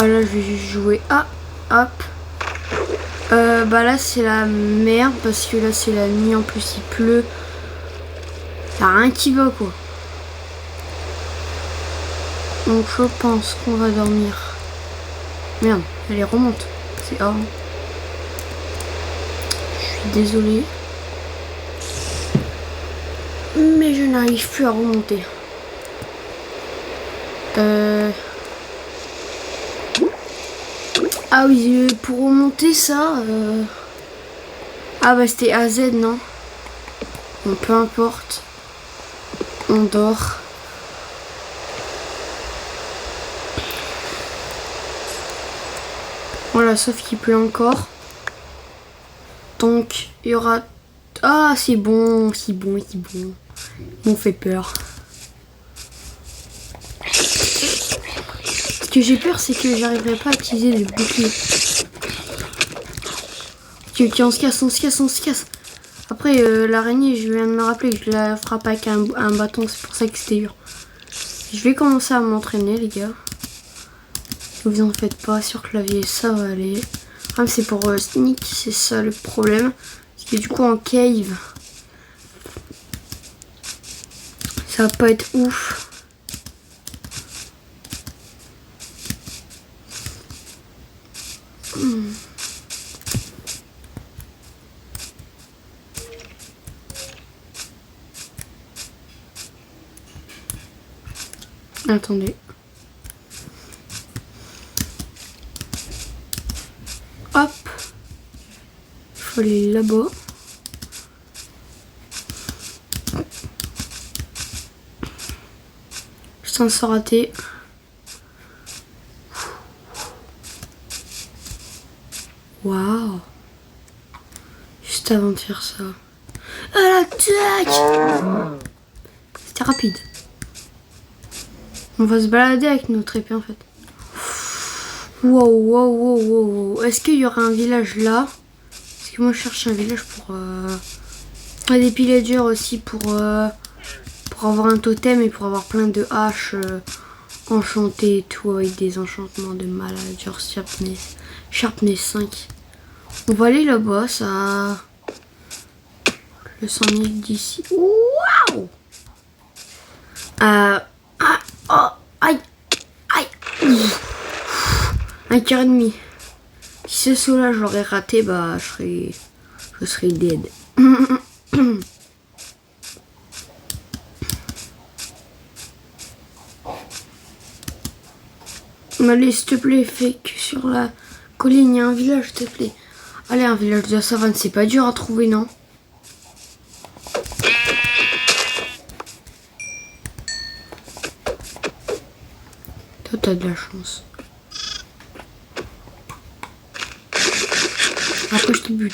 Ah là, je vais juste jouer. Ah, hop. Bah là, c'est la merde parce que là, c'est la nuit. En plus, il pleut. Y'a rien qui va, quoi. Donc, je pense qu'on va dormir. Merde, elle remonte. C'est hors. Je suis désolée. Mais je n'arrive plus à remonter. Ah oui, pour remonter ça... Ah bah c'était AZ, non? Bon, peu importe. On dort. Voilà, sauf qu'il pleut encore. Donc, il y aura... Ah, c'est bon, c'est bon, c'est bon. On fait peur. Ce que j'ai peur, c'est que j'arriverai pas à utiliser le bouclier. Ok, on se casse, on se casse, on se casse. Après, l'araignée, je viens de me rappeler que je la frappe avec un bâton. C'est pour ça que c'était dur. Je vais commencer à m'entraîner, les gars. Vous en faites pas sur clavier, ça va aller. Ah, c'est pour sneak, c'est ça le problème. Parce que du coup, en cave, ça va pas être ouf. Attendez. Hop. Il faut aller là-bas. Sans se rater. Waouh. Juste avant de faire ça. Ah, l'attaque! C'était rapide. On va se balader avec notre épée en fait. Wow, wow, wow, wow, wow. Est-ce qu'il y aura un village là? Parce que moi je cherche un village pour... des pillagers aussi pour avoir un totem et pour avoir plein de haches enchantées et tout avec des enchantements de malade. Genre Sharpness 5. On va aller là-bas, ça... Le 100 000 d'ici. Waouh! Oh, aïe, aïe. Un quart et demi. Si ce saut-là, je l'aurais raté, bah, je serais dead. Allez, s'il te plaît, fais que sur la colline, il y a un village, s'il te plaît. Allez, un village de la savane, c'est pas dur à trouver, non? Toi, t'as de la chance. Après, je te bute.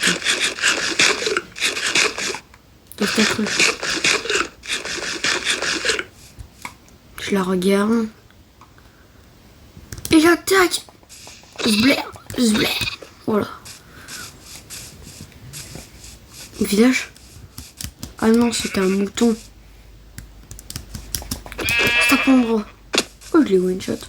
Peut-être. Je la regarde. Et j'attaque. Zblair. Voilà. Village. Ah non, c'était un mouton. Ça prendra. Oh, je l'ai one shot.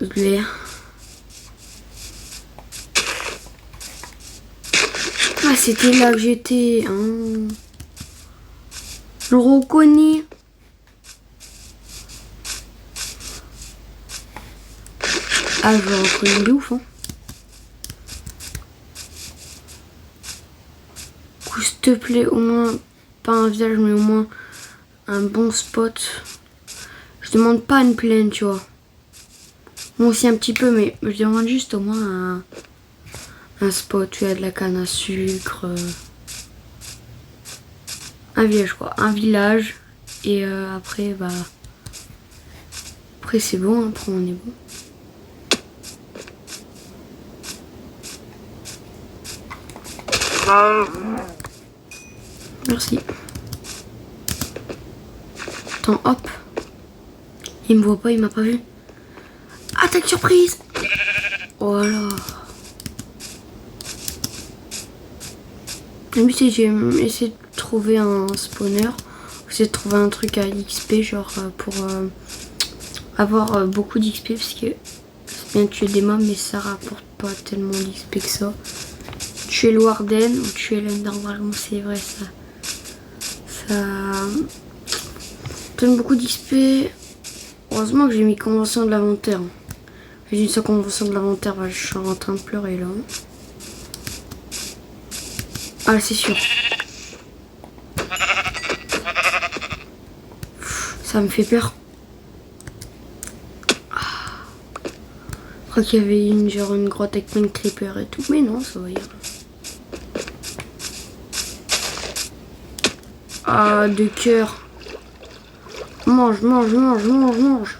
Zblair. Ah, c'était là que j'étais. Hein. Je le reconnais. Ah, je le reconnais de ouf. Hein. S'il te plaît, au moins, pas un village, mais au moins un bon spot. Je demande pas une plaine, tu vois. Moi aussi un petit peu, mais je demande juste au moins un spot, tu as de la canne à sucre. Un village, quoi. Un village. Et après, bah... Après, c'est bon, après, on est bon. Merci. Attends, hop. Il me voit pas, il m'a pas vu. Attaque surprise. Voilà. Le but c'est que j'ai essayé de trouver un spawner. J'ai de trouver un truc à XP, genre pour avoir beaucoup d'XP, parce que c'est bien de tuer des mobs, mais ça rapporte pas tellement d'XP que ça. Tuer le Warden ou tuer l'Ender Dragon, c'est vrai, ça donne beaucoup d'XP. Heureusement que j'ai mis convention de l'inventaire. J'ai dit ça convention de l'inventaire, je suis en train de pleurer là. Ah, c'est sûr. Ça me fait peur. Je crois qu'il y avait une grotte avec plein de creepers et tout. Mais non, ça va y aller. Ah, de cœur. Mange, mange, mange, mange, mange.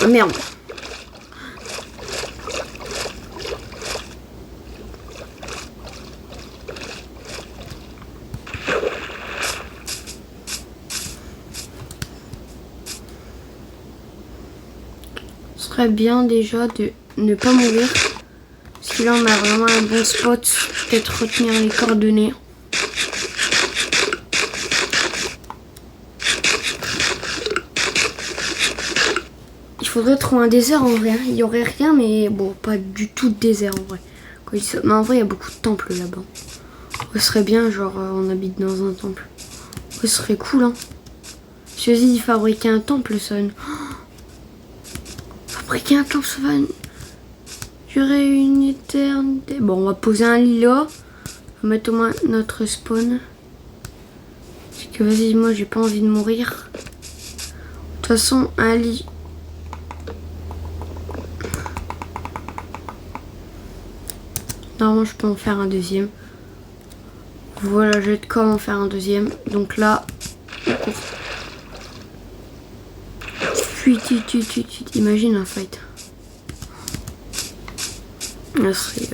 Ah, merde. Ce serait bien déjà de ne pas mourir. Parce que là on a vraiment un bon spot. Peut-être retenir les coordonnées. Il faudrait trouver un désert en vrai. Il y aurait rien, mais bon, pas du tout de désert en vrai. Mais en vrai, il y a beaucoup de temples là-bas. Ce serait bien, genre, on habite dans un temple. Ce serait cool, hein. Si vas-y, fabriquer un temple, ça va... Fabriquer un temple, ça va durer une éternité. Bon, on va poser un lit là. On va mettre au moins notre spawn. Parce que vas-y, moi, j'ai pas envie de mourir. De toute façon, un lit... Normalement, je peux en faire un deuxième. Voilà, j'ai de quoi en faire un deuxième. Donc là, fuit, imagine un fight. Là, serait...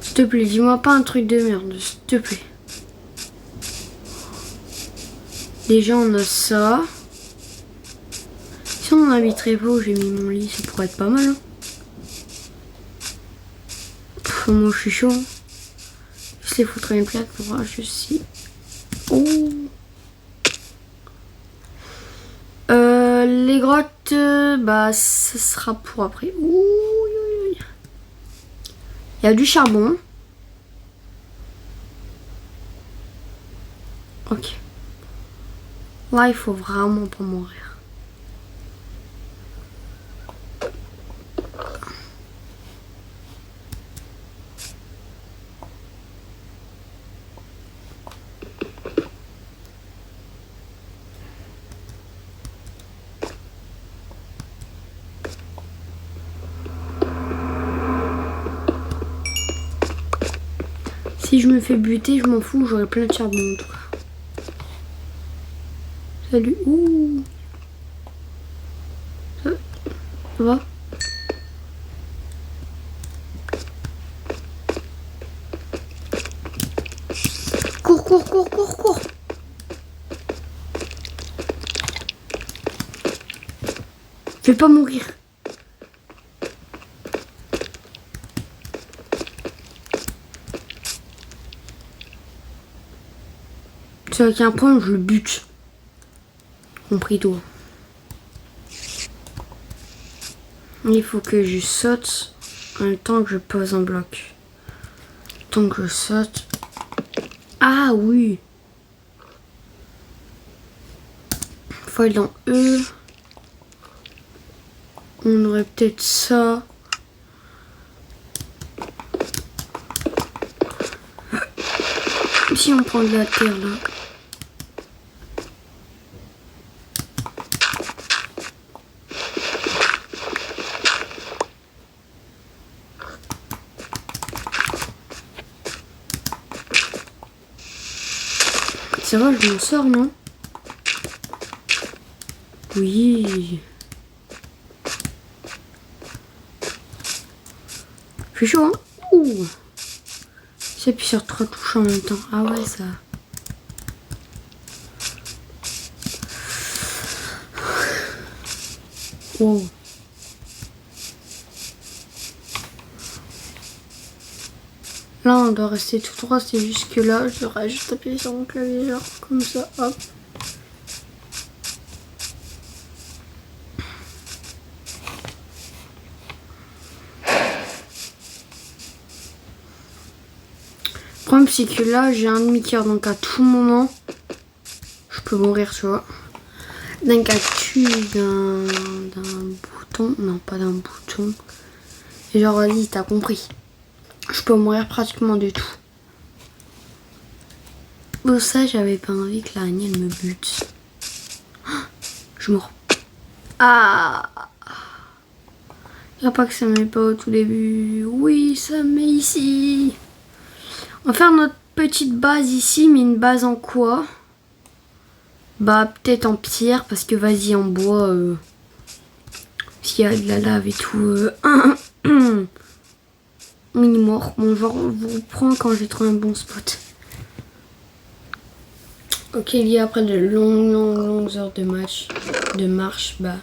S'il te plaît, dis-moi pas un truc de merde, s'il te plaît. Déjà, on a ça. Si on habiterait pas où j'ai mis mon lit, ça pourrait être pas mal. Hein. Moi, je suis chaud. Hein. Je les foutrais une plaque pour voir juste si. Oh. Les grottes, bah, ça sera pour après. Ouh. Il y a du charbon. Ok. Là, il faut vraiment pas mourir. Si je me fais buter, je m'en fous, j'aurai plein de charbon en tout cas. Salut. Ouh. Ça va? Cours, cours, cours, cours, cours. Je vais pas mourir. C'est avec un point, je le bute. Compris toi. Il faut que je saute en même temps que je pose un bloc. Tant que je saute. Ah oui. Faut aller dans E. On aurait peut-être ça. Si on prend de la terre là. Ça va, je m'en sors, non? Oui. Je suis chaud, hein? Ouh. C'est puis sur 3 touches en même temps. Ah ouais, ça. Wow. Là, on doit rester tout droit, c'est juste que là, je devrais juste appuyer sur mon clavier, genre comme ça, hop. Le problème, c'est que là, j'ai un demi-cœur, donc à tout moment, je peux mourir, tu vois. D'un cactus, d'un bouton, non, pas d'un bouton. Et genre, vas-y, t'as compris. Je peux mourir pratiquement du tout. Pour ça, j'avais pas envie que l'araignée me bute. Je mors. Ah! Y'a pas que ça met pas au tout début. Oui, ça met ici. On va faire notre petite base ici, mais une base en quoi? Bah, peut-être en pierre, parce que vas-y, en bois, s'il y a de la lave et tout. On est mort. Bon, je vous reprends quand j'ai trouvé un bon spot. Ok, il y a après de longues heures de marche, bah,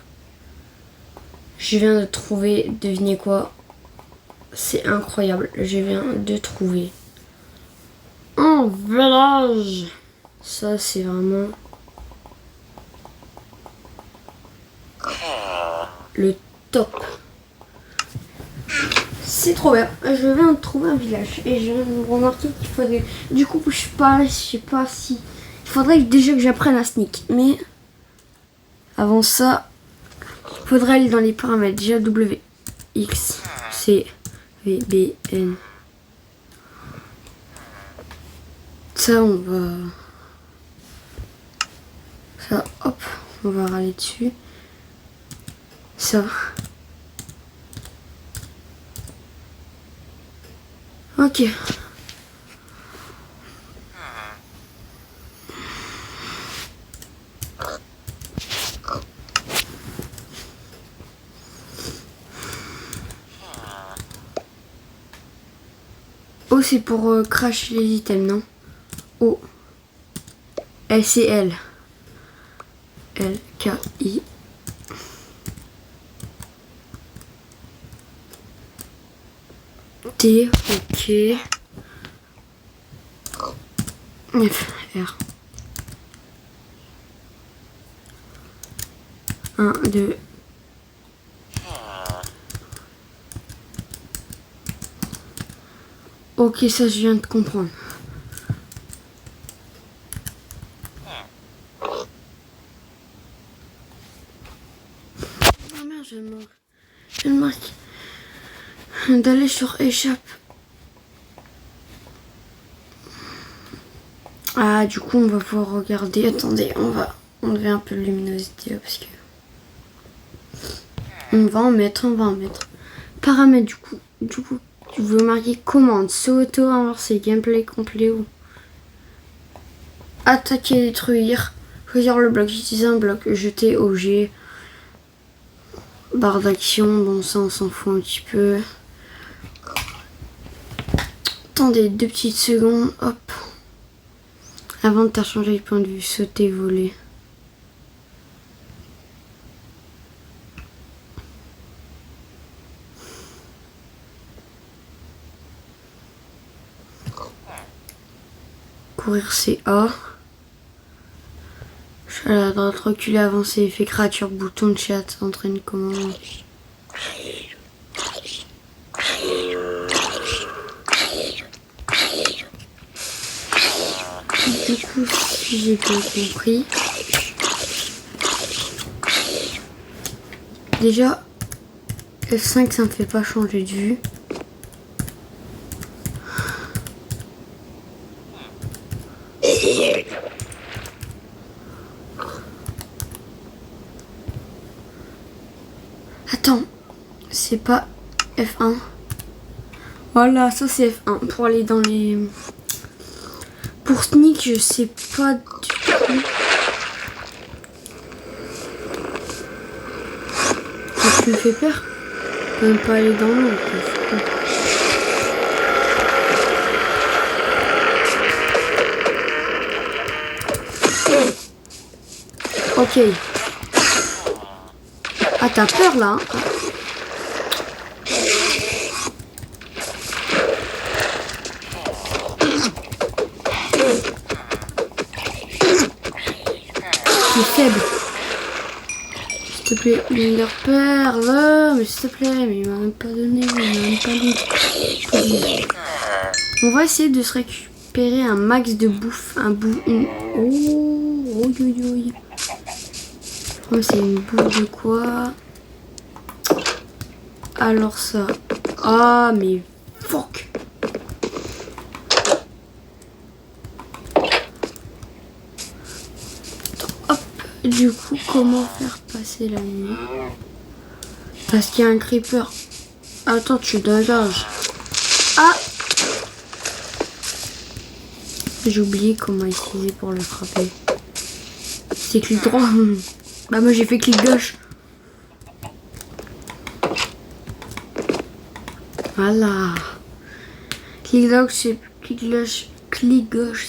je viens de trouver, devinez quoi? C'est incroyable, je viens de trouver un village. Ça, c'est vraiment le top. C'est trop bien. Je viens de trouver un village et je viens de remarquer qu'il faudrait. Du coup, je sais pas si. Il faudrait déjà que j'apprenne à sneak. Mais avant ça, il faudrait aller dans les paramètres. Déjà W, X, C, V, B, N. Ça, on va. Ça, hop, on va râler dessus. Ça. Ok. O, c'est pour cracher les items, non? O. S et L. L, K, I. T, ok. F, R. 1, 2. Ok, ça je viens de comprendre. Ah merde, je me marque d'aller sur échappe. Ah, du coup, on va pouvoir regarder. Attendez, on va enlever un peu de luminosité là, parce que. On va en mettre. Paramètres, du coup, tu veux marquer commande, auto inversé, gameplay complet ou. Attaquer, détruire. Choisir le bloc, utiliser un bloc, jeter objet. Barre d'action, bon, ça on s'en fout un petit peu. Attendez 2 petites secondes, hop. Avant de changer le point de vue, sauter, voler. Courir, c'est A. À la droite, reculer, avancer, effet créature, bouton de chat, entraîne commande. Du coup, si j'ai bien compris. Déjà, F5, ça me fait pas changer de vue. Attends, c'est pas F1. Voilà, ça c'est F1 pour aller dans les. Pour sneak, je sais pas du tout. Ça me fait peur. Je peux même pas aller dans l'eau. Ok. Ah, t'as peur là, hein? Il est faible. S'il te plaît, une leur perle. Mais s'il te plaît, mais il m'a même pas donné. Il m'a même pas donné. On va essayer de se récupérer un max de bouffe. Oh, oi. Oh, c'est une bouffe de quoi? Alors ça. Ah, mais fuck. Hop. Du coup, comment faire passer la nuit? Parce qu'il y a un creeper. Attends, tu dégage. Ah! J'ai oublié comment utiliser pour le frapper. C'est clic droit. Bah moi j'ai fait clic gauche. Voilà. Clic gauche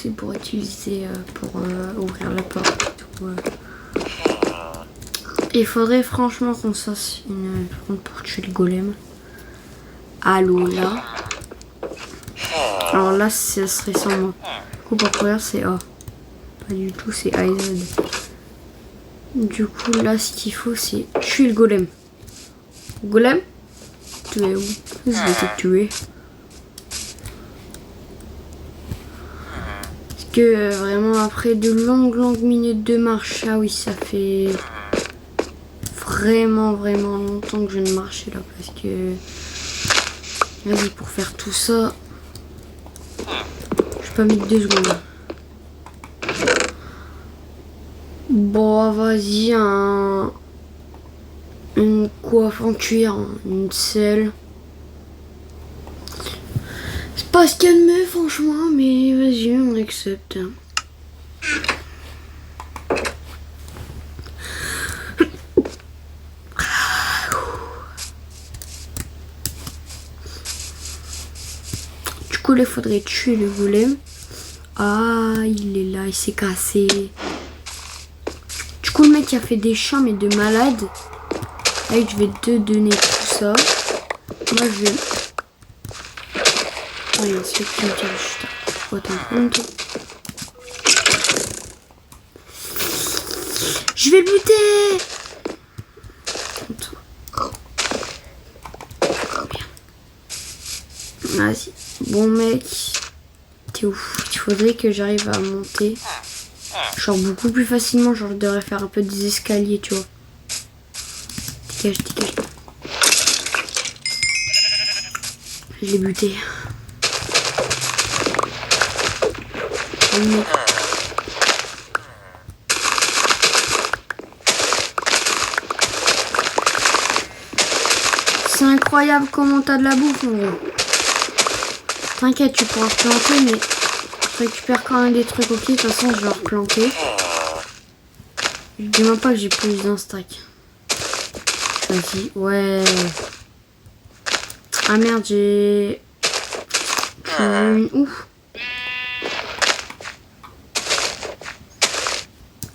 c'est pour utiliser pour ouvrir la porte. Il faudrait franchement qu'on fasse une ronde pour tuer le golem. Allô là. Alors là ça serait sans moi. Coup pour courir c'est A. Pas du tout, c'est A et Z. Du coup là ce qu'il faut c'est tuer le golem. Golem? Tu es où? Je vais te tuer. Parce que vraiment après de longues minutes de marche, ah oui ça fait vraiment longtemps que je ne marchais là parce que vas-y pour faire tout ça je peux pas mettre 2 secondes. Bon vas-y une coiffe en cuir, une selle. C'est pas ce qu'il y a de mieux franchement mais vas-y on accepte. Du coup là il faudrait tuer le golem. Ah il est là, il s'est cassé. Du coup le mec a fait des champs mais de malade. Allez je vais te donner tout ça. Moi je vais... Oh il y a ce qui me tire juste. Faut t'en prendre. Je vais le buter. Vas-y. Bon mec, t'es ouf. Il faudrait que j'arrive à monter. Genre beaucoup plus facilement. Genre je devrais faire un peu des escaliers, tu vois. Dégage. Je l'ai buté. C'est incroyable comment t'as de la bouffe en gros. T'inquiète, tu pourras replanter, mais je récupère quand même des trucs. Ok, de toute façon, je vais replanter. Je dis même pas que j'ai plus d'un stack. Vas-y, ouais. Ah merde, j'ai une ouf.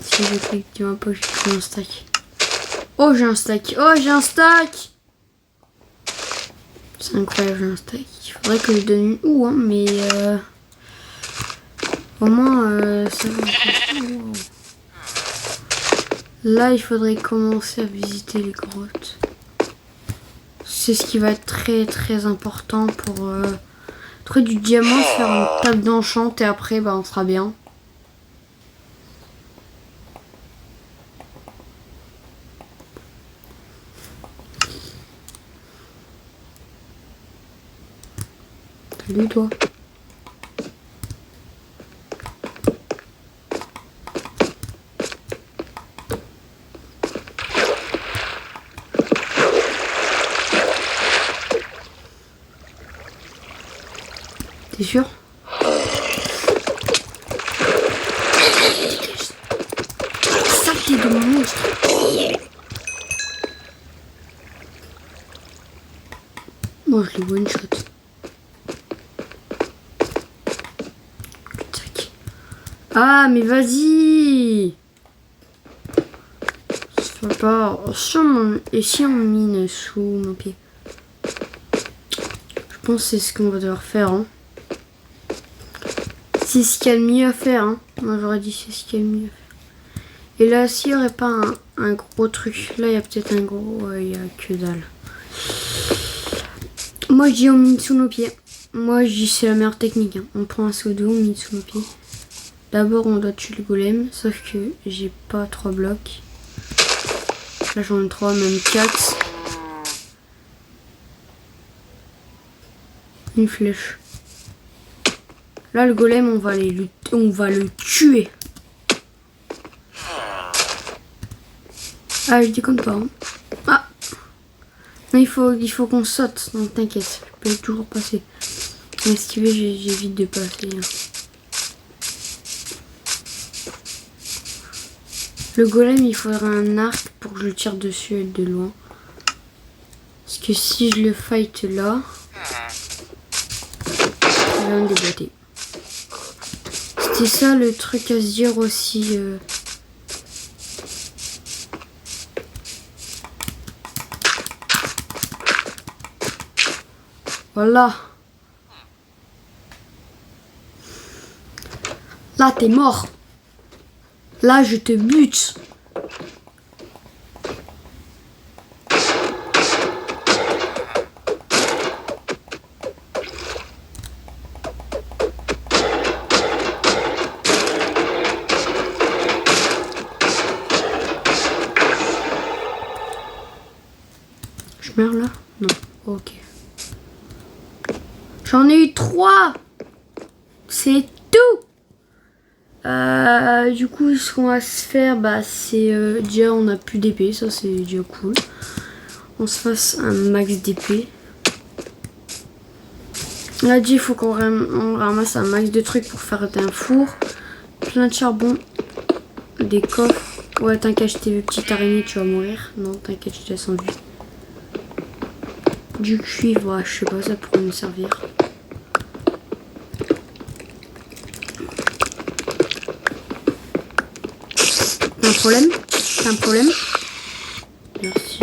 Si je clique, dis même pas que j'ai plus un stack. Oh, j'ai un stack. C'est incroyable, j'ai un stack. Il faudrait que je donne une ou, hein, mais au moins ça va. Wow. Là, il faudrait commencer à visiter les grottes. C'est ce qui va être très important pour trouver du diamant, faire une table d'enchant et après, bah, on sera bien. Salut toi. T'es sûr? Saleté de monstre. Moi je l'ai one shot. Ah mais vas-y. Et si on mine sous nos pieds? Je pense que c'est ce qu'on va devoir faire. Hein. C'est ce qu'il y a de mieux à faire. Hein. Moi j'aurais dit c'est ce qu'il y a de mieux à faire. Et là, s'il n'y aurait pas un gros truc. Là, il y a peut-être un gros... il n'y a que dalle. Moi je dis on mine sous nos pieds. Moi je dis c'est la meilleure technique. Hein. On prend un seau d'eau, on mine sous nos pieds. D'abord on doit tuer le golem. Sauf que j'ai pas 3 blocs. Là j'en ai 3, même 4. Une flèche. Là le golem on va le tuer. Ah je déconne pas. Hein. Ah non, il faut qu'on saute. Donc t'inquiète, je peux toujours passer. Mais esquiver j'évite de passer. Hein. Le golem il faudra un arc pour que je le tire dessus de loin. Parce que si je le fight là, il va me déboîter. C'était ça le truc à se dire aussi. Voilà. Là t'es mort. Là je te bute. Je meurs là? Non. Ok. J'en ai eu 3. C'est tout. Du coup, ce qu'on va se faire, bah, c'est déjà on a plus d'épée, ça c'est déjà cool. On se fasse un max d'épée. Là, il faut qu'on ramasse un max de trucs pour faire un four, plein de charbon, des coffres. Ouais, t'inquiète, tes petites araignées, tu vas mourir. Non, t'inquiète, je te laisse en vie. Du cuivre, ouais, je sais pas, ça pourrait me servir. T'as un problème? T'as un problème? Merci.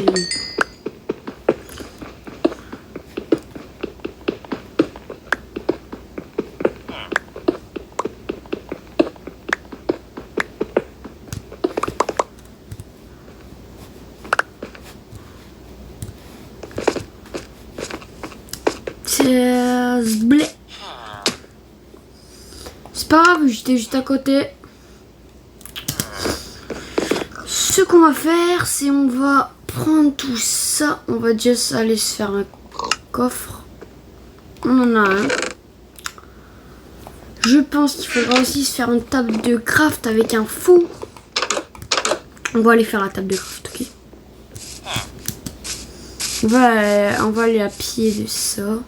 C'est pas grave, j'étais juste à côté. Ce qu'on va faire, c'est on va prendre tout ça. On va juste aller se faire un coffre. On en a un. Je pense qu'il faudra aussi se faire une table de craft avec un four. On va aller faire la table de craft, ok? On va aller à pied de ça.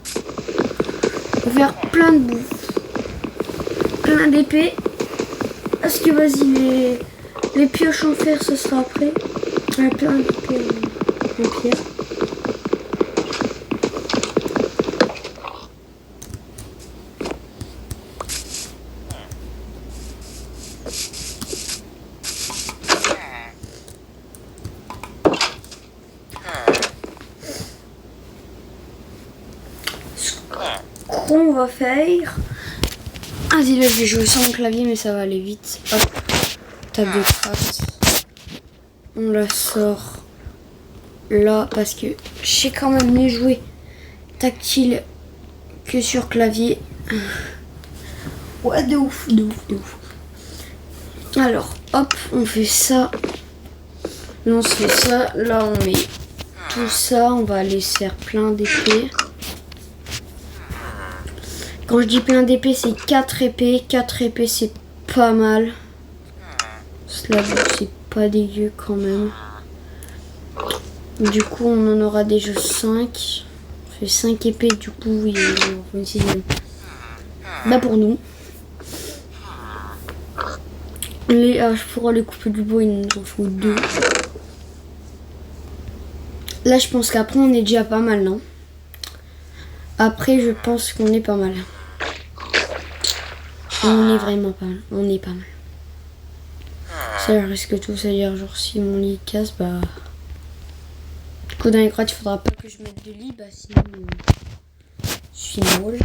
On va faire plein de bouffe. Plein d'épées. Parce que vas-y, les pioches en fer, ce sera après. Ouais, plein d'épées en pierre. On va faire. Vas-y, là je vais jouer sans mon clavier, mais ça va aller vite. Hop, table de craft. On la sort là parce que je sais quand même mieux jouer tactile que sur clavier. Ouais, de ouf, de ouf, de ouf. Alors, hop, on fait ça. Là, on se fait ça. Là, on met tout ça. On va aller se faire plein d'épées. Quand je dis plein d'épées, c'est 4 épées. 4 épées, c'est pas mal. Cela, c'est pas dégueu quand même. Du coup, on en aura déjà 5. On fait 5 épées, du coup, il y a une sixième. Bah, pour nous. Je pourrais les couper du bois, il nous en faut 2. Là, je pense qu'après, on est déjà pas mal, non? Après, je pense qu'on est pas mal. On est vraiment pas mal. On est pas mal. Ça risque tout, c'est-à-dire genre si mon lit casse, bah... Du coup dans les grottes il faudra pas que je mette de lit, bah sinon je suis molle.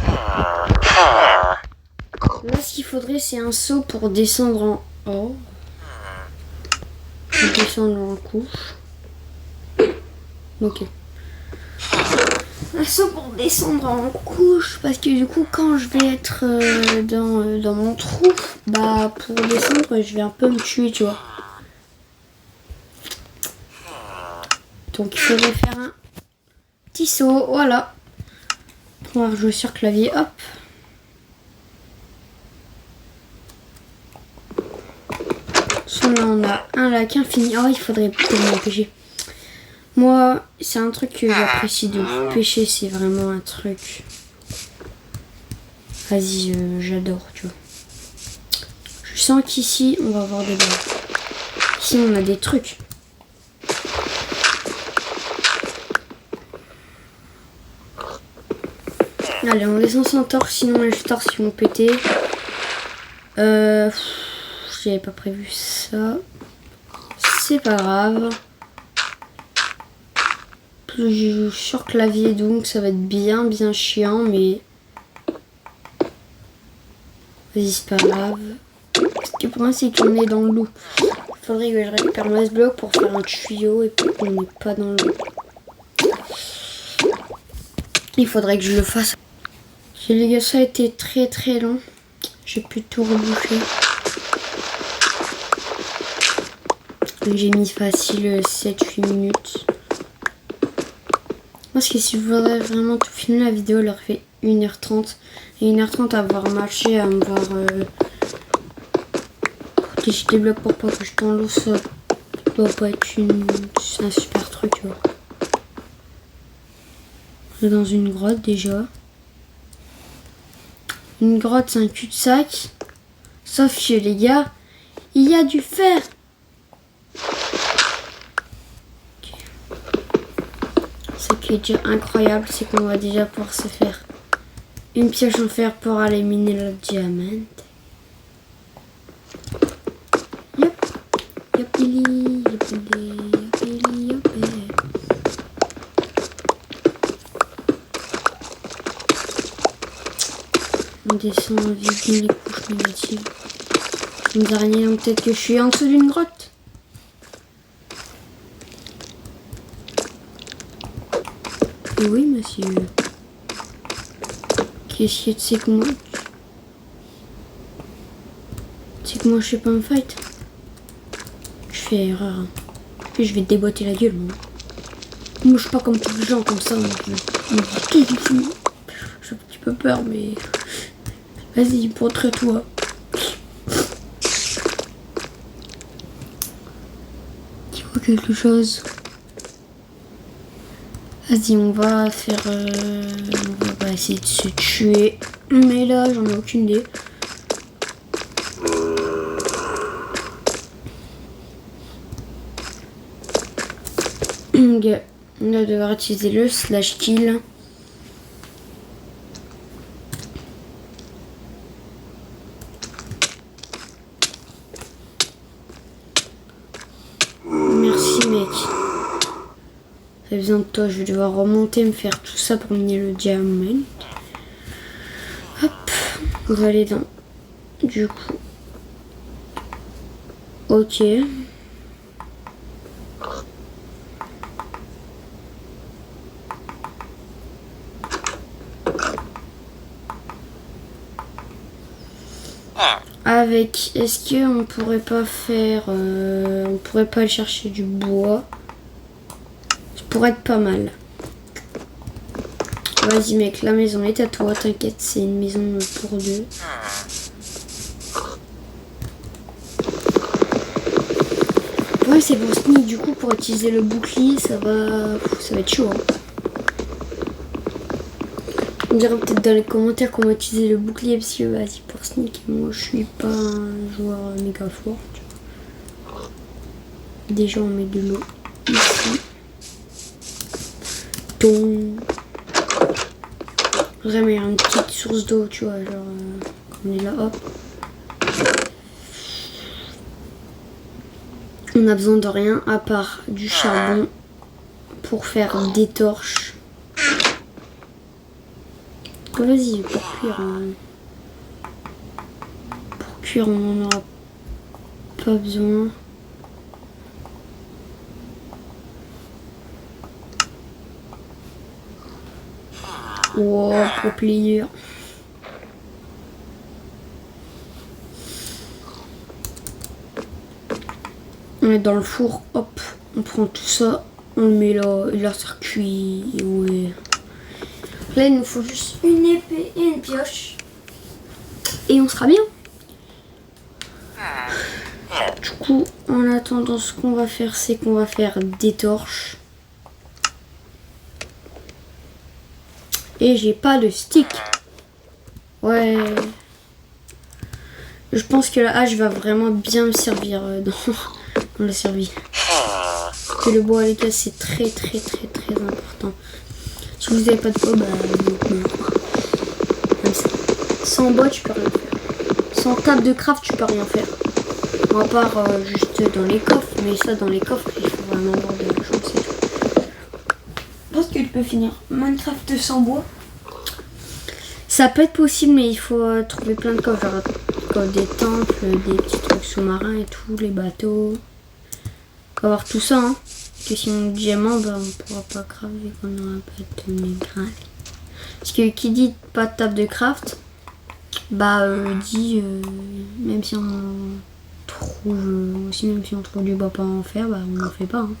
Là ce qu'il faudrait c'est un seau pour descendre en haut. Pour descendre en couche. Ok. Un seau pour descendre en couche parce que du coup quand je vais être dans mon trou, bah pour descendre je vais un peu me tuer tu vois. Donc il faudrait faire un petit saut, voilà. On va rejouer sur clavier, hop. Là on a un lac infini. Oh il faudrait tellement pêcher. Moi c'est un truc que j'apprécie de ouf. Pêcher c'est vraiment un truc. Vas-y j'adore tu vois. Je sens qu'ici on va avoir des balles. Ici on a des trucs. Allez, on descend sans torche, sinon les torches vont péter. J'avais pas prévu ça. C'est pas grave. Je joue sur clavier donc ça va être bien chiant, mais vas-y c'est pas grave. Ce qui est pour moi c'est qu'on est dans l'eau. Il faudrait que je récupère mon S-block pour faire un tuyau et puis on n'est pas dans l'eau. Il faudrait que je le fasse. Les gars, ça a été très long. J'ai pu tout reboucher. J'ai mis facile 7-8 minutes. Parce que si je voudrais vraiment tout filmer, la vidéo elle aurait fait 1h30. Et 1h30 à avoir marché, à me voir protéger des blocs pour pas que je tombe l'eau, ça doit pas être un super truc. Tu vois. On est dans une grotte déjà. Une grotte, c'est un cul-de-sac. Sauf que les gars, il y a du fer. Okay. Ce qui est déjà incroyable, c'est qu'on va déjà pouvoir se faire une pioche en fer pour aller miner le diamant. Yop, yopili, yopili, yopili, yopili. On descend vite les couches négatives. Les araignées ont peut-être que je suis en dessous d'une grotte. Et oui, monsieur. Qu'est-ce que tu sais que moi? Tu sais que moi je sais pas me fight. Je fais erreur. Puis je vais te déboîter la gueule, moi. Moi je suis pas comme tous les gens comme ça. Moi, j'ai un petit peu peur, mais. Vas-y, montre-toi. Dis-moi quelque chose. Vas-y, on va faire... on va essayer de se tuer. Mais là, j'en ai aucune idée. Ok. On va devoir utiliser le slash kill. Merci mec. J'ai besoin de toi, je vais devoir remonter, me faire tout ça pour miner le diamant. Hop, on va aller dans... Du coup... Ok. Avec... Est-ce qu'on pourrait pas faire... on pourrait pas aller chercher du bois. Ça pourrait être pas mal. Vas-y mec, la maison est à toi, t'inquiète, c'est une maison pour deux. Ouais, c'est pour Sneak, du coup pour utiliser le bouclier, ça va être chaud. Hein. On dirait peut-être dans les commentaires qu'on va utiliser le bouclier parce que vas-y pour Sneak, moi je suis pas un joueur méga fort. Tu vois. Déjà on met de l'eau ici. Donc vraiment il y a une petite source d'eau, tu vois, genre on est là, hop. On a besoin de rien à part du charbon pour faire des torches. Vas-y, pour cuire. Pour cuire, on n'en aura pas besoin. Wow, pro player. On est dans le four, hop, on prend tout ça, on le met là, et là ça cuit, ouais. Là il nous faut juste une épée et une pioche. Et on sera bien. Du coup, en attendant, ce qu'on va faire, c'est qu'on va faire des torches. Et j'ai pas de stick. Ouais. Je pense que la hache va vraiment bien me servir dans la survie. Que le bois à l'écart, c'est très important. Si vous n'avez pas de bois, bah non. Comme ça. Sans bois, tu peux rien faire. Sans table de craft, tu peux rien faire. À part juste dans les coffres. Mais ça, dans les coffres, il faut vraiment avoir de la chance et tout. Je pense que tu peux finir Minecraft sans bois. Ça peut être possible, mais il faut trouver plein de coffres. Genre, comme des temples, des petits trucs sous-marins et tout, les bateaux. Il faut avoir tout ça, hein. Parce que sinon, diamant, bah, on pourra pas craver qu'on n'aura pas de minerai. Parce que qui dit pas de table de craft, bah dit même si on trouve aussi même si on trouve du bois pas en faire, bah on n'en fait pas. Hein.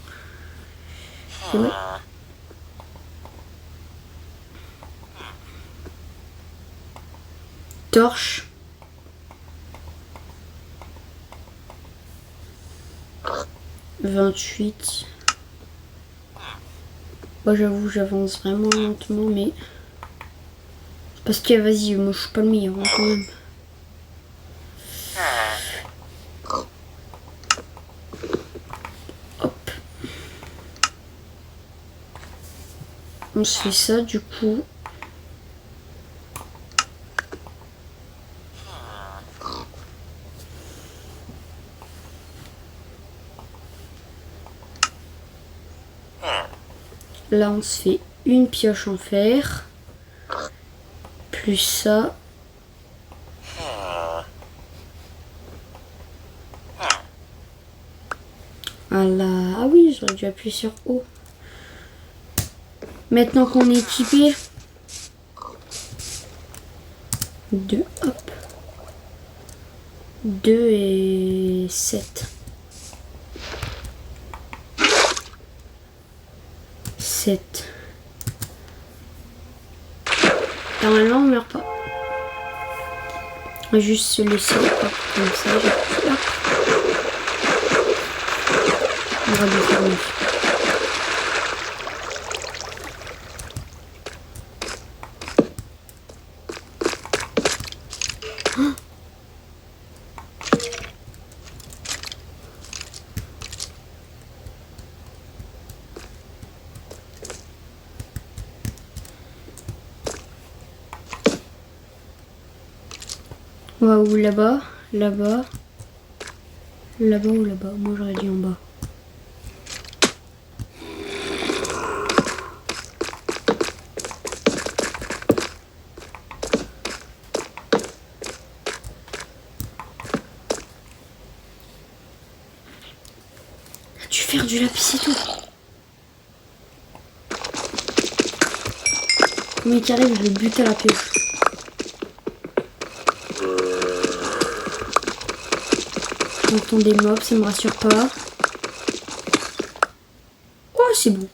Et ouais. Torche. « 28. Moi j'avoue j'avance vraiment lentement mais parce que vas-y moi je suis pas le meilleur hein, quand même. Hop. On se fait ça du coup. Là on se fait une pioche en fer. Plus ça. Voilà. Ah oui, j'aurais dû appuyer sur O. Maintenant qu'on est équipé. 2, hop. 2 et 7. 7. Normalement on meurt pas. On va juste se laisser hop, comme ça. Hop. On va le fermer. Waouh, là-bas, là-bas, là-bas ou là-bas. Moi j'aurais dit en bas. As-tu faire du lapis et tout? Mais qui arrive, je le bute à la pioche. J'entends des mobs, ça me rassure pas. Oh, c'est bon.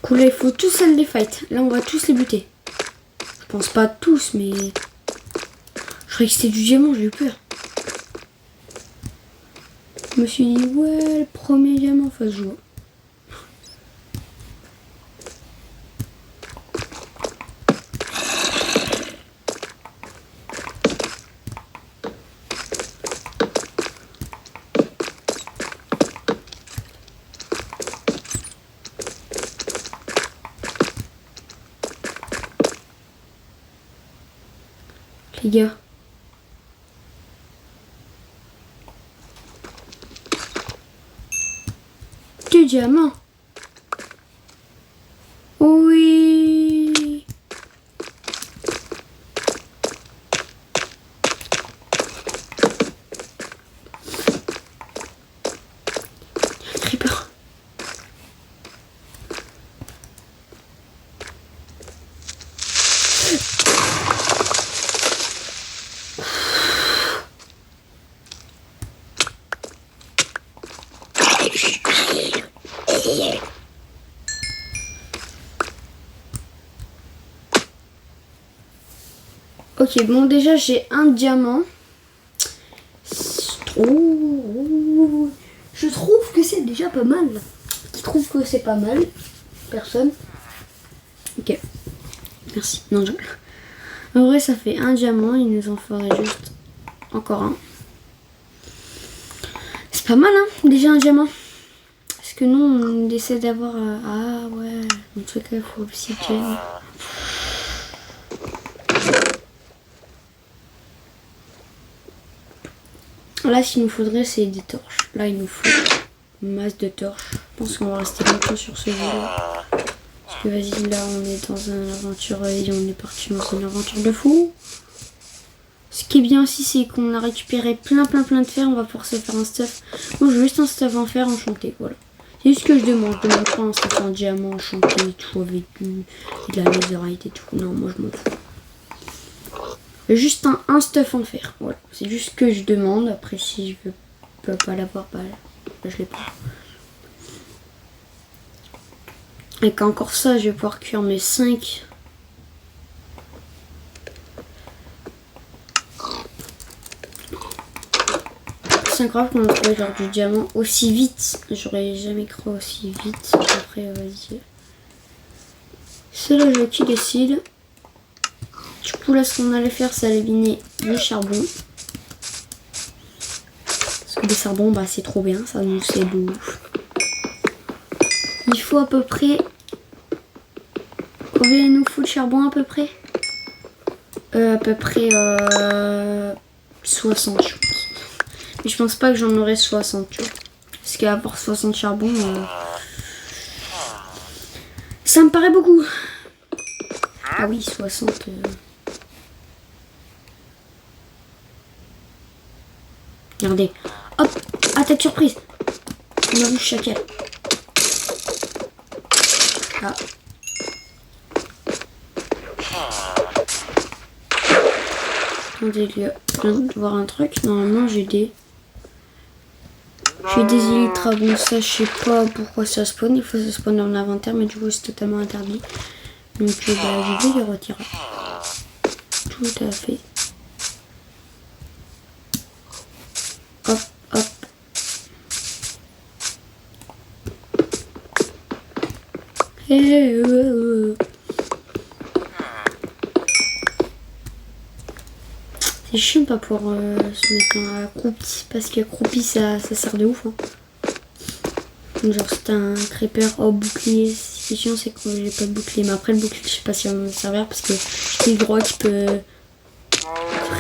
Cool, là, il faut tous aller les fight. Là, on va tous les buter. Je pense pas tous, mais... Je croyais que c'était du diamant, j'ai eu peur. Je me suis dit, ouais, le premier diamant, ça se joue. Les gars. diamant. Oui. Creeper. Ok, bon déjà j'ai un diamant. Oh, je trouve que c'est déjà pas mal. Qui trouve que c'est pas mal? Personne. Ok, merci. Non, en vrai ça fait un diamant, il nous en faudrait juste encore un. C'est pas mal hein, déjà un diamant. Parce que nous on essaie d'avoir... Ah ouais, en tout cas il faut obsidienne. Là, ce qu'il nous faudrait, c'est des torches. Là, il nous faut une masse de torches. Je pense qu'on va rester longtemps sur ce jeu. Parce que vas-y, là, on est dans une aventure et on est parti dans une aventure de fou. Ce qui est bien aussi, c'est qu'on a récupéré plein de fer. On va pouvoir se faire un stuff. Moi, je veux juste un stuff en fer enchanté. Voilà. C'est juste ce que je demande. Je demande pas un stuff en diamant enchanté et tout avec de la netherite et tout. Non, moi, je m'en fous. Juste un stuff en fer. Voilà. C'est juste ce que je demande. Après, si je peux pas l'avoir, bah, je l'ai pas. Et qu'encore ça, je vais pouvoir cuire mes 5. C'est incroyable qu'on a trouvé genre du diamant aussi vite. J'aurais jamais cru aussi vite. Après, vas-y. C'est le jeu qui décide. Du coup, là, ce qu'on allait faire, c'est aller miner le charbon. Parce que le charbon, bah, c'est trop bien. Ça nous c'est de ouf. Il faut à peu près... Combien il nous faut de charbon à peu près? À peu près 60, je pense. Mais je pense pas que j'en aurai 60, tu vois. Parce qu'avoir 60 charbon, ça me paraît beaucoup. Ah oui, 60... Regardez. Hop, attaque surprise. On a vu chacal. Ah. Attendez, je viens de voir un truc. Normalement, j'ai des élytres. Bon, ça, je sais pas pourquoi ça spawn. Il faut que ça spawn dans l'inventaire, mais du coup, c'est totalement interdit. Donc, bah, je vais les retirer. Tout à fait. Hop, hop. C'est chiant de pas pouvoir se mettre accroupi parce qu'accroupi ça sert de ouf. Hein. Donc, genre c'est un creeper au bouclier. Ce qui est chiant c'est que j'ai pas de bouclier. Mais après le bouclier je sais pas si ça va me servir parce que j'ai le droit qui peut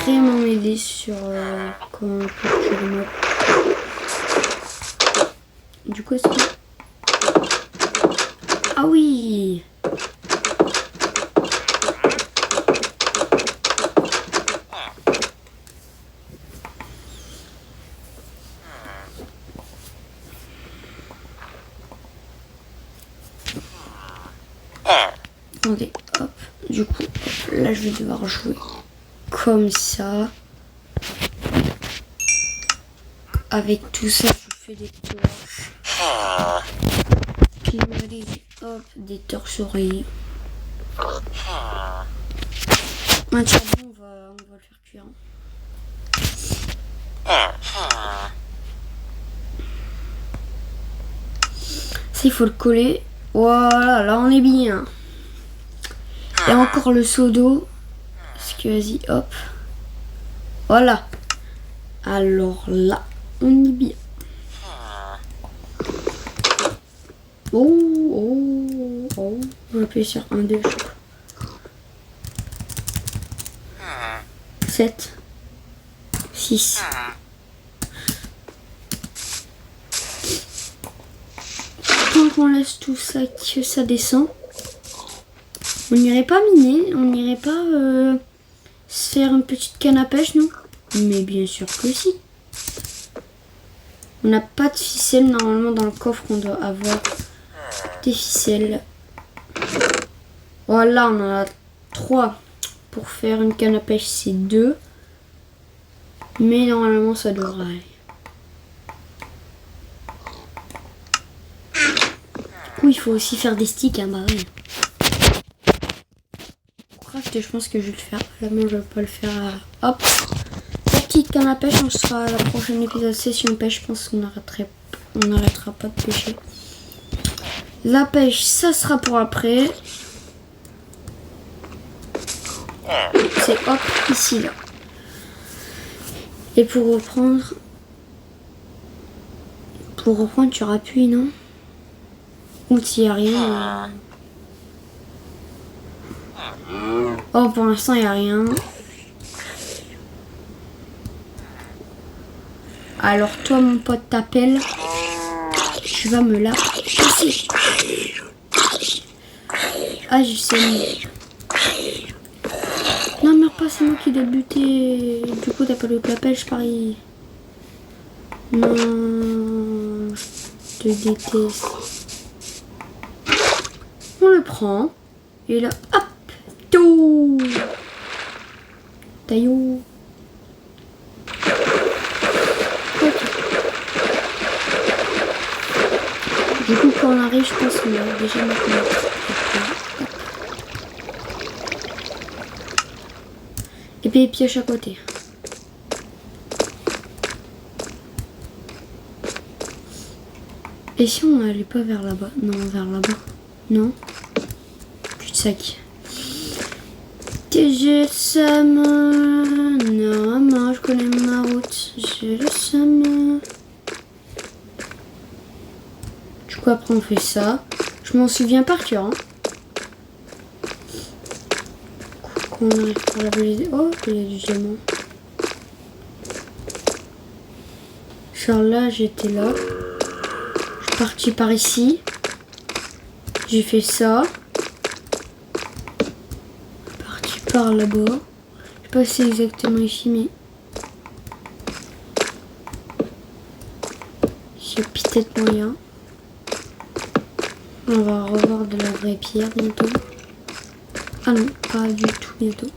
vraiment m'aider sur comment on peut tuer les mobs. Du coup est-ce que... Ah oui. Attendez, hop. Du coup, hop, là je vais devoir jouer comme ça. Avec tout ça, je fais des torches. Puis hop, des torches oreilles. Un charbon, on va le faire cuire. Ça, il faut le coller. Voilà, là on est bien. Et encore le seau d'eau. Parce que vas-y, hop. Voilà. Alors là, on est bien. Oh. On va appuyer sur 1, 2, 7, 6. qu'on laisse tout ça, que ça descend. On n'irait pas miner, on n'irait pas se faire une petite canne à pêche, nous? Mais bien sûr que si. On n'a pas de ficelle, normalement dans le coffre on doit avoir des ficelles. Voilà, on en a 3. Pour faire une canne à pêche, c'est 2. Mais normalement ça devrait aller. Du coup, il faut aussi faire des sticks, hein, bah ouais. Craft, je pense que je vais le faire. Là, moi, je vais pas le faire. Hop. La petite canne à pêche, on sera à la prochaine épisode session pêche. Je pense qu'on n'arrêtera pas de pêcher. La pêche, ça sera pour après. C'est hop, ici, là. Et pour reprendre, tu appuies, non? Ou s'il n'y a rien. Oh, pour l'instant, il n'y a rien. Alors, toi, mon pote, t'appelle. Tu vas me la passer. Ah, je sais. Non, mais pas, c'est moi qui l'ai buté. Du coup, t'as pas le la pêche, pareil. Non, je te déteste. On le prend. Et là, hop, tout. Taillot. Ok. Du coup, quand on arrive, je pense qu'on va déjà mettre notre... Et puis les pioches à côté. Et si on n'allait pas vers là-bas? Non, vers là-bas. Non. Cul-de-sac. J'ai le seum. Non, maman, je connais ma route. J'ai le seum. Du coup, après, on fait ça. Je m'en souviens par cœur. Hein. On arrive pour la baliser. Oh, il y a du diamant. Genre là, j'étais là. Je suis partie par ici. J'ai fait ça. Parti par là-bas. Je sais pas si c'est exactement ici, mais... il y a peut-être moyen. On va revoir de la vraie pierre bientôt. Ah non, pas du tout bientôt.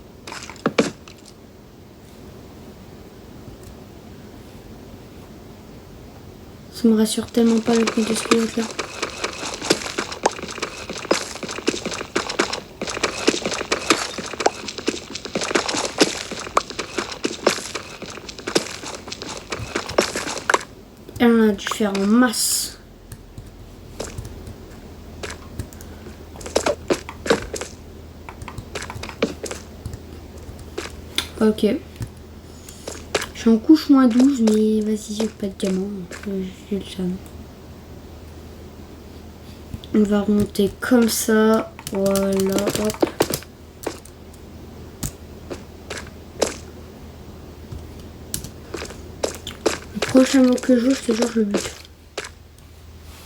Ça me rassure tellement pas le coup de squelette là. Et on a dû faire en masse. Ok. Je suis en couche moins 12, mais vas-y, j'ai pas de diamant. J'ai le seum. On va remonter comme ça. Voilà, hop. Le prochain mot que je joue, je te jure, je le bute.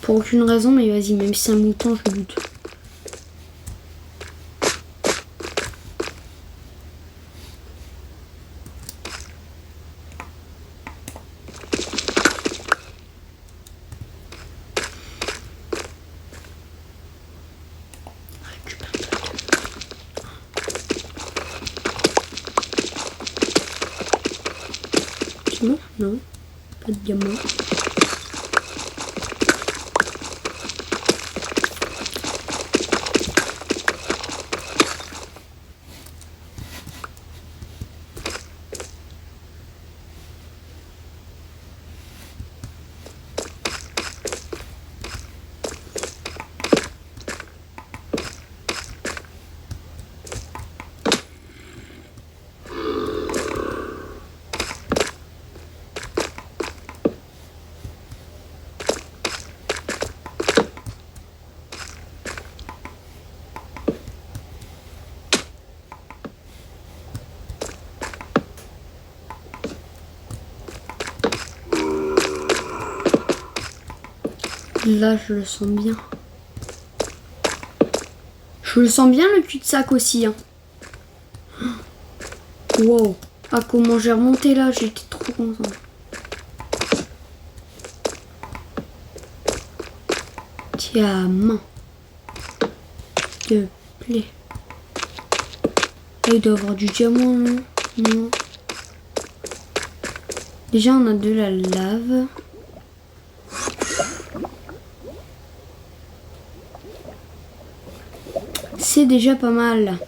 Pour aucune raison, mais vas-y, même si c'est un mouton, je le bute. Non, pas de diamant. Là, je le sens bien. Je le sens bien le cul-de-sac aussi. Hein. Wow. Ah, comment j'ai remonté là, j'étais trop content. Diamant. S'il te plaît. Là, il doit y avoir du diamant, non? Non. Déjà, on a de la lave. C'est déjà pas mal.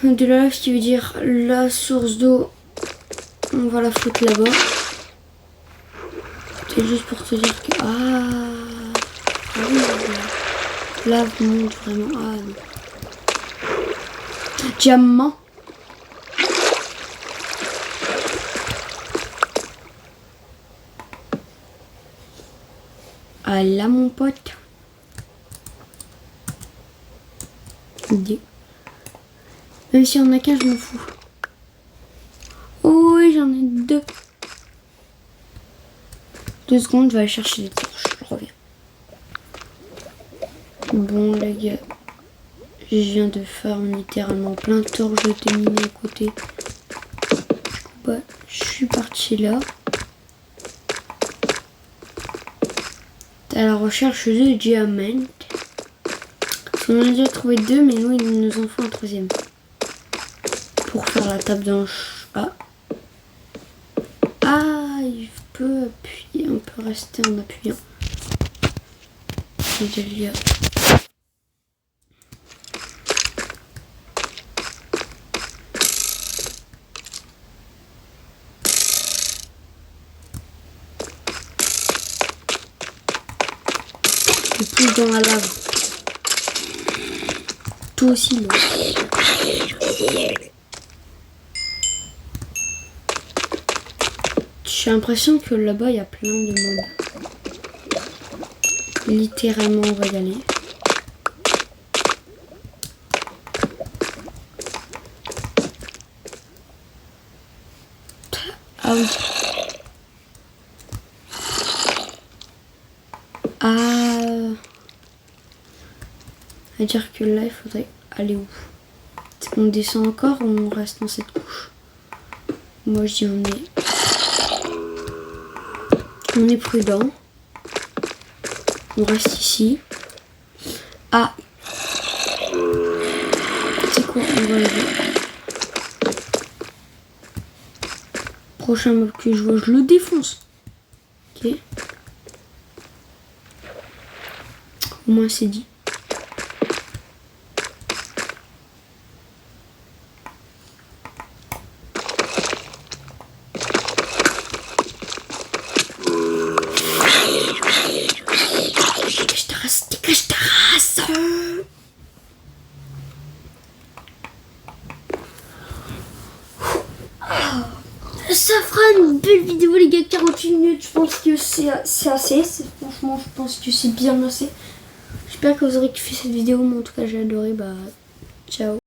De la lave, ce qui veut dire la source d'eau. On va la foutre là-bas. C'est juste pour te dire que... Ah oui, lave monte vraiment. Ah non. Diamant. Ah là, mon pote. Même si on en a qu'un, je m'en fous. Oh oui, j'en ai 2. 2 secondes, je vais aller chercher les torches. Je reviens. Bon, les gars. Je viens de farm littéralement plein de torches de mine à côté. Du coup, bah, je suis parti là. À la recherche de diamants. On a déjà trouvé 2, mais nous, il nous en faut un 3e. Pour faire la table d'un... Ah, il peut appuyer. On peut rester en appuyant. Il y a... Je pousse dans la lave. Toi aussi, là. J'ai l'impression que là-bas, il y a plein de mobs. Littéralement, on va y aller. Ah oui. À dire que là, il faudrait aller où? On descend encore ou on reste dans cette couche? Moi, je dis on est prudent. On reste ici. Ah! C'est quoi? On va aller. Prochain mob que je vois, je le défonce. Ok. Au moins, c'est dit. Dégage ta race. Ça fera une belle vidéo les gars, 48 minutes, je pense que c'est assez. Franchement, je pense que c'est bien assez. J'espère que vous aurez kiffé cette vidéo, mais en tout cas j'ai adoré. Bah, ciao.